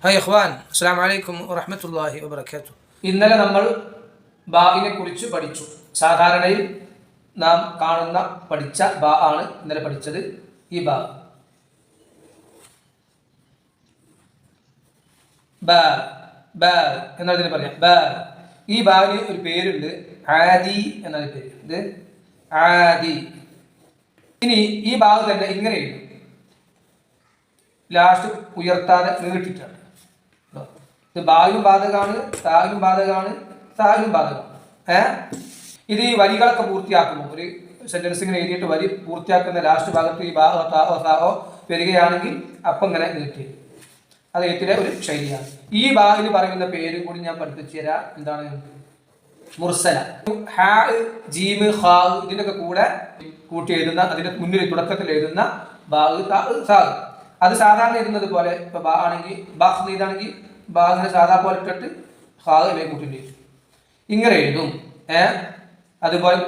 Hi Ikhwan, അസ്സലാമു അലൈക്കും വറഹ്മത്തുള്ളാഹി വബറകാതുഹു. ഇന്നലെ നമ്മൾ ബാഇനെ കുറിച്ച് പഠിച്ചു. സാധാരണയിൽ നാം പഠിച്ച ബാ ആണ് ഇന്നലെ പഠിച്ചത്. ഈ ബാ എന്നതിന് പറയാം ബാ. ഈ ബാവിന് ഒരു പേരുണ്ട്, ആദി എന്നൊരു പേര്. ഇത് ആദി. ഇനി ഈ ബാഗ് തന്നെ ഇങ്ങനെ എഴുതും, ലാസ്റ്റ് ഉയർത്താതെ നീട്ടിട്ടാണ്. ഇത് ബായും ബാധകമാണ്, തായും ബാധകമാണ്, തായും ബാധകമാണ്. ഇത് ഈ വരികളൊക്കെ പൂർത്തിയാക്കുമ്പോൾ, ഒരു സെന്റൻസ് ഇങ്ങനെ എഴുതിയിട്ട് വരി പൂർത്തിയാക്കുന്ന ലാസ്റ്റ് ഭാഗത്ത് ഈ ബാഹോ താഹോ സാഹോ വരികയാണെങ്കിൽ അപ്പം ഇങ്ങനെ നീട്ടി. അത് എഴുത്തിലെ ഒരു ശൈലിയാണ്. ഈ ബാഹിന് പറയുന്ന പേര് കൂടി ഞാൻ പഠിപ്പിച്ചു തരാം. എന്താണ്? മുർസല. ഹാ, ജീമ്, ഹാ ഇതിനൊക്കെ കൂടെ കൂട്ടി എഴുതുന്ന, അതിന്റെ മുന്നിൽ തുടക്കത്തിൽ എഴുതുന്ന ബാഹ്, സാഹ്. അത് സാധാരണ എഴുതുന്നത് പോലെ ഇപ്പൊ ബാ ആണെങ്കിൽ ബാഹ് ഇതാണെങ്കിൽ ബാഹിനെ സാധാ പോലെ ഇട്ടിട്ട് ഹാവിനെ കൂട്ടിട്ട് ഇങ്ങനെ എഴുതും. അതുപോലെ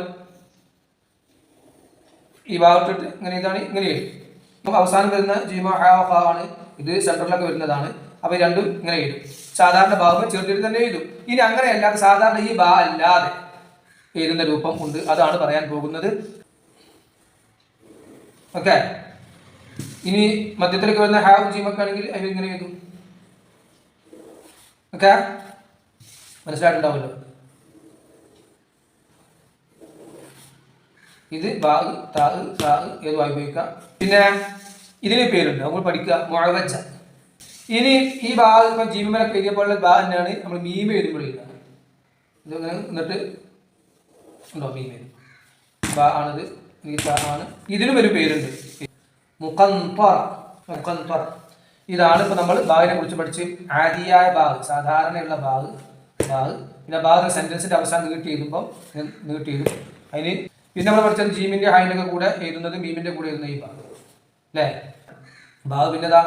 ഈ ഭാഗത്തിട്ട് ഇങ്ങനെ ഇതാണ്, ഇങ്ങനെ എഴുതും. അവസാനം വരുന്ന ജീമ ഹാ ആണ്, ഇത് സെൻട്രലിലൊക്കെ വരുന്നതാണ്. അപ്പൊ രണ്ടും ഇങ്ങനെ എഴുതും. സാധാരണ ഭാഗം ചേർത്തിട്ട് തന്നെ എഴുതും. ഇനി അങ്ങനെ അല്ലാതെ സാധാരണ ഈ ബാ അല്ലാതെ എഴുതുന്ന രൂപം ഉണ്ട്, അതാണ് പറയാൻ പോകുന്നത്. ഓക്കെ. ഇനി മധ്യത്തിലേക്ക് വരുന്ന ഹാവും ജീമൊക്കെ ആണെങ്കിൽ അതിൽ ഇങ്ങനെ എഴുതും. ഓക്കെ, മനസ്സിലായിട്ടുണ്ടാവുമല്ലോ. ഇത് ബാഗ്, താഗ്, സാഗ് ഏതുമായി ഉപയോഗിക്കാം. പിന്നെ ഇതിന് പേരുണ്ട്, നമ്മൾ പഠിക്കുക, മുഅവ്വജ. ഇനി ഈ ബാഗ് ഇപ്പം ജീമലൊക്കെ എഴുതിയപ്പോഴുള്ള ബാ തന്നെയാണ് നമ്മൾ മീമ എഴുതുമ്പോൾ എഴുതുക. ഇതിങ്ങനെ എന്നിട്ട് ഉണ്ടോ മീമ ബാ ആണിത്, ആണ്. ഇതിനും ഒരു പേരുണ്ട്, മുഖന്തറ. ഇതാണ് ഇപ്പൊ നമ്മൾ ബാഗിനെ കുറിച്ച് പഠിച്ച്. ആദിയായ ബാഗ്, സാധാരണയുള്ള ബാഗ്. പിന്നെ ബാഗ് സെന്റൻസിന്റെ അവസാനം നീട്ടി എഴുതുമ്പോൾ നീട്ടി എഴുതും. അതിന് പിന്നെ നമ്മൾ പഠിച്ചത് ജീമിന്റെ ഹായിന്റെ ഒക്കെ കൂടെ എഴുതുന്നത്, മീമിന്റെ കൂടെ എഴുതുന്ന ഈ ബാഗ് അല്ലേ. ബാഗ് പിന്നെതാ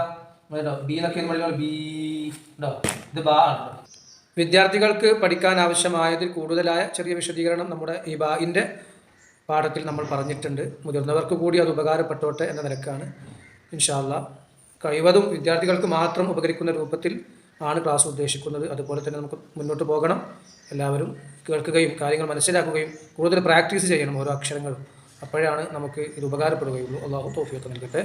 ബി എന്നൊക്കെ ബി ഉണ്ടോ, ഇത് ബാ ആണ്. വിദ്യാർത്ഥികൾക്ക് പഠിക്കാൻ ആവശ്യമായതിൽ കൂടുതലായ ചെറിയ വിശദീകരണം നമ്മുടെ ഈ ബാഗിന്റെ പാഠത്തിൽ നമ്മൾ പറഞ്ഞിട്ടുണ്ട്. മുതിർന്നവർക്ക് കൂടി അത് ഉപകാരപ്പെട്ടോട്ടെ എന്ന നിലക്കാണ്. ഇൻഷാ അല്ലാഹ് കഴിവതും വിദ്യാർത്ഥികൾക്ക് മാത്രം ഉപകരിക്കുന്ന രൂപത്തിൽ ആണ് ക്ലാസ് ഉദ്ദേശിക്കുന്നത്. അതുപോലെ തന്നെ നമുക്ക് മുന്നോട്ട് പോകണം. എല്ലാവരും കേൾക്കുകയും കാര്യങ്ങൾ മനസ്സിലാക്കുകയും കൂടുതൽ പ്രാക്ടീസ് ചെയ്യണം ഓരോ അക്ഷരങ്ങളും. അപ്പോഴാണ് നമുക്ക് ഇത് ഉപകാരപ്പെടുകയുള്ളൂ. അല്ലാഹു തൗഫീഖ് നൽകട്ടെ.